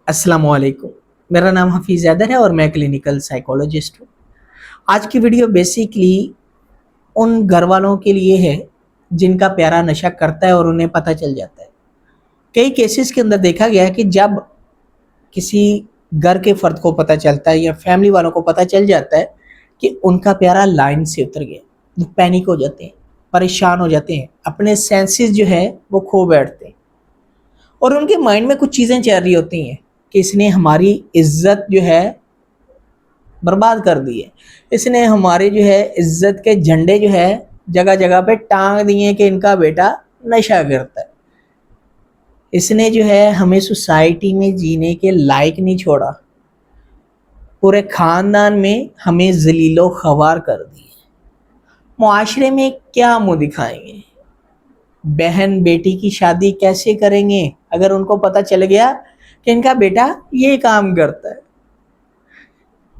अस्सलाम वालेकुम। मेरा नाम हफीज़ हैदर है और मैं क्लिनिकल साइकोलॉजिस्ट हूँ। आज की वीडियो बेसिकली उन घर वालों के लिए है जिनका प्यारा नशा करता है और उन्हें पता चल जाता है। कई केसेस के अंदर देखा गया है कि जब किसी घर के फ़र्द को पता चलता है या फैमिली वालों को पता चल जाता है कि उनका प्यारा लाइन से उतर गया, वो पैनिक हो जाते हैं, परेशान हो जाते हैं, अपने सेंसेस जो है वो खो बैठते हैं और उनके माइंड में कुछ चीज़ें चल रही होती हैं कि इसने हमारी इज्जत जो है बर्बाद कर दी है, इसने हमारे जो है इज्जत के झंडे जो है जगह जगह पे टांग दिए कि इनका बेटा नशा करता है, इसने जो है हमें सोसाइटी में जीने के लायक नहीं छोड़ा, पूरे ख़ानदान में हमें ज़लीलो ख़वार कर दिए। मुआशरे में क्या मुँह दिखाएंगे, बहन बेटी की शादी कैसे करेंगे अगर उनको पता चल गया कि इनका बेटा ये काम करता है।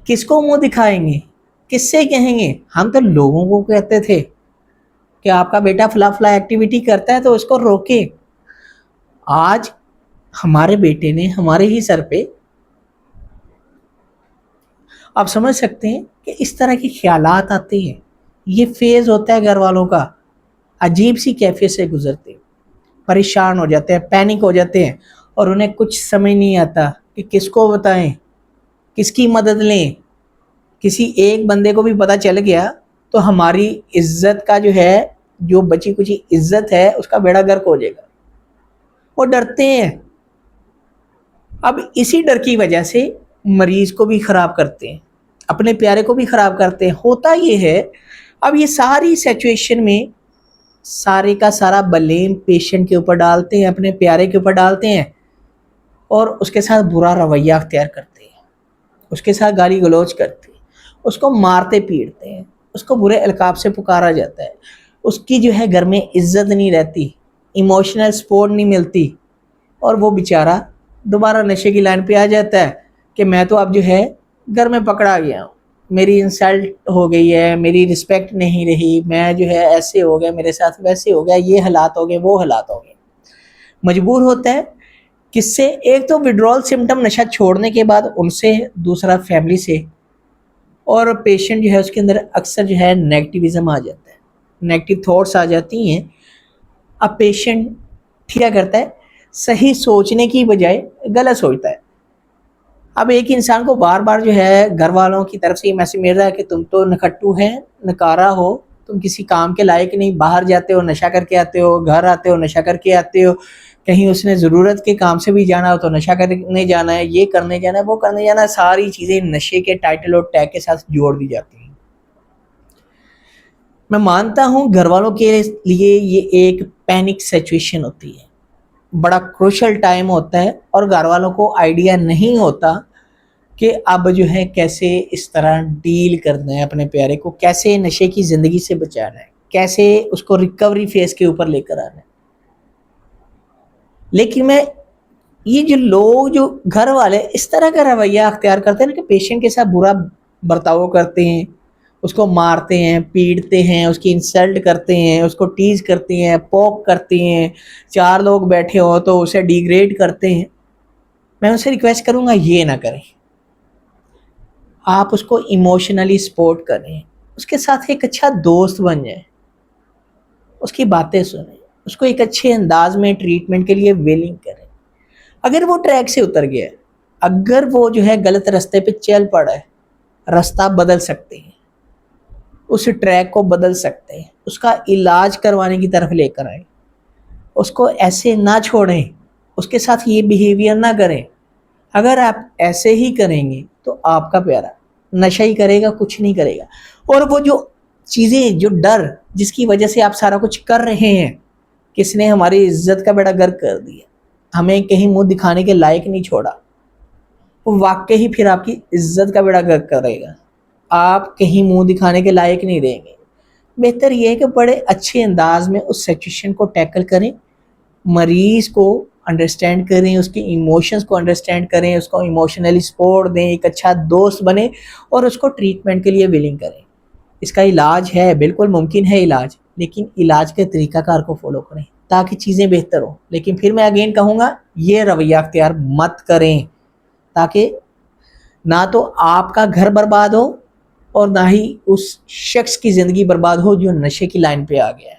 किसको मुंह दिखाएंगे, किससे कहेंगे। हम तो लोगों को कहते थे कि आपका बेटा फला फला एक्टिविटी करता है तो उसको रोके। आज हमारे बेटे ने हमारे ही सर पे, आप समझ सकते हैं कि इस तरह के ख्यालात आते हैं। ये फेज़ होता है घर वालों का, अजीब सी कैफियत से गुजरते हैं, परेशान हो जाते हैं, पैनिक हो जाते हैं और उन्हें कुछ समझ नहीं आता कि किसको बताएं, किसकी मदद लें। किसी एक बंदे को भी पता चल गया तो हमारी इज्जत का जो है, जो बची कुची इज्जत है, उसका बेड़ा गर्क हो जाएगा। वो डरते हैं। अब इसी डर की वजह से मरीज को भी ख़राब करते हैं, अपने प्यारे को भी ख़राब करते हैं। होता ये है, अब ये सारी सिचुएशन में सारे का सारा ब्लेम पेशेंट के ऊपर डालते हैं, अपने प्यारे के ऊपर डालते हैं और उसके साथ बुरा रवैया अख्तियार करते हैं, उसके साथ गाली गलौज करते हैं, उसको मारते पीटते हैं, उसको बुरे अलकाब से पुकारा जाता है, उसकी जो है घर में इज्जत नहीं रहती, इमोशनल सपोर्ट नहीं मिलती और वो बेचारा दोबारा नशे की लाइन पे आ जाता है कि मैं तो अब जो है घर में पकड़ा गया हूँ, मेरी इंसल्ट हो गई है, मेरी रिस्पेक्ट नहीं रही, मैं जो है ऐसे हो गया, मेरे साथ वैसे हो गया, ये हालात हो गए, वो हालात हो गए। मजबूर होता है किससे, एक तो विड्रॉल सिम्टम नशा छोड़ने के बाद उनसे, दूसरा फैमिली से, और पेशेंट जो है उसके अंदर अक्सर जो है नेगेटिविज़म आ जाता है, नेगेटिव थॉट्स आ जाती हैं। अब पेशेंट क्या करता है, सही सोचने की बजाय गलत सोचता है। अब एक इंसान को बार बार जो है घर वालों की तरफ से ये मैसेज मिल रहा है कि तुम तो नखट्टू है, नकारा हो, तुम किसी काम के लायक नहीं, बाहर जाते हो नशा करके आते हो, घर आते हो नशा करके आते हो, कहीं उसने ज़रूरत के काम से भी जाना हो तो नशा करने जाना है, ये करने जाना है, वो करने जाना है। सारी चीज़ें नशे के टाइटल और टैग के साथ जोड़ दी जाती हैं। मैं मानता हूँ घर वालों के लिए ये एक पैनिक सिचुएशन होती है, बड़ा क्रूशल टाइम होता है और घर वालों को आइडिया नहीं होता कि अब जो है कैसे इस तरह डील करना है, अपने प्यारे को कैसे नशे की ज़िंदगी से बचाना है, कैसे उसको रिकवरी फेज़ के ऊपर लेकर आना है। लेकिन मैं ये जो लोग, जो घर वाले इस तरह का रवैया अख्तियार करते हैं ना कि पेशेंट के साथ बुरा बर्ताव करते हैं, उसको मारते हैं, पीटते हैं, उसकी इंसल्ट करते हैं, उसको टीज़ करते हैं, पोक करते हैं, चार लोग बैठे हो तो उसे डिग्रेड करते हैं। मैं उनसे रिक्वेस्ट करूँगा ये ना करें, आप उसको इमोशनली सपोर्ट करें, उसके साथ एक अच्छा दोस्त बन जाए, उसकी बातें सुनें, उसको एक अच्छे अंदाज में ट्रीटमेंट के लिए विलिंग करें। अगर वो ट्रैक से उतर गया है, अगर वो जो है गलत रास्ते पे चल पड़ा है, रास्ता बदल सकते हैं, उस ट्रैक को बदल सकते हैं, उसका इलाज करवाने की तरफ लेकर आए, उसको ऐसे ना छोड़ें, उसके साथ ये बिहेवियर ना करें। अगर आप ऐसे ही करेंगे तो आपका प्यारा नशा ही करेगा, कुछ नहीं करेगा। और वो जो चीज़ें, जो डर जिसकी वजह से आप सारा कुछ कर रहे हैं, किसने हमारी इज्जत का बेड़ा गर्क कर दिया, हमें कहीं मुंह दिखाने के लायक नहीं छोड़ा, वो वाकई ही फिर आपकी इज्जत का बेड़ा गर्क करेगा, आप कहीं मुंह दिखाने के लायक नहीं रहेंगे। बेहतर ये है कि बड़े अच्छे अंदाज में उस सिचुएशन को टैकल करें, मरीज को अंडरस्टैंड करें, उसके इमोशंस को अंडरस्टैंड करें, उसको इमोशनली सपोर्ट दें, एक अच्छा दोस्त बने और उसको ट्रीटमेंट के लिए विलिंग करें। इसका इलाज है, बिल्कुल मुमकिन है इलाज, लेकिन इलाज के तरीक़ाकार को फॉलो करें ताकि चीज़ें बेहतर हो। लेकिन फिर मैं अगेन कहूँगा, ये रवैया अख्तियार मत करें تاکہ نہ تو آپ کا گھر برباد ہو اور نہ ہی اس شخص کی زندگی برباد ہو جو نشے کی لائن پہ آ گیا ہے.